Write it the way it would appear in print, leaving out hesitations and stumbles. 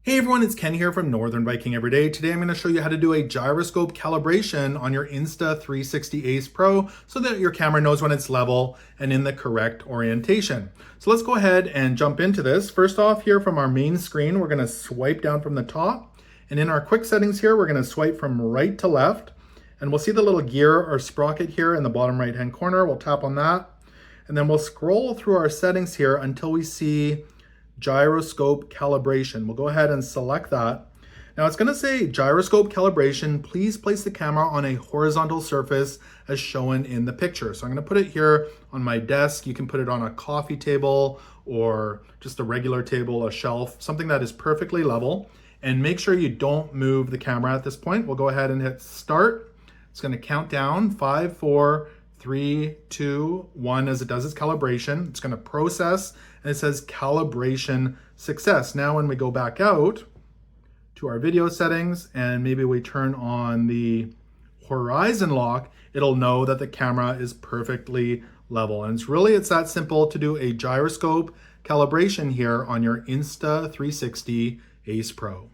Hey everyone, it's Ken here from Northern Biking Everyday. Today I'm going to show you how to do a gyroscope calibration on your Insta360 Ace Pro so that your camera knows when it's level and in the correct orientation. So let's go ahead and jump into this. First off, here from our main screen, we're going to swipe down from the top. And in our quick settings here, we're going to swipe from right to left. And we'll see the little gear or sprocket here in the bottom right hand corner. We'll tap on that. And then we'll scroll through our settings here until we see Gyroscope Calibration. We'll go ahead and select that. Now it's going to say Gyroscope Calibration. Please place the camera on a horizontal surface as shown in the picture. So I'm going to put it here on my desk. You can put it on a coffee table or just a regular table, a shelf, something that is perfectly level. And make sure you don't move the camera at this point. We'll go ahead and hit start. It's going to count down 5, 4, 3, 2, 1 as it does its calibration. It's going to process and it says calibration success. Now when we go back out to our video settings and maybe we turn on the horizon lock, it'll know that the camera is perfectly level. And it's that simple to do a gyroscope calibration here on your Insta360 Ace Pro.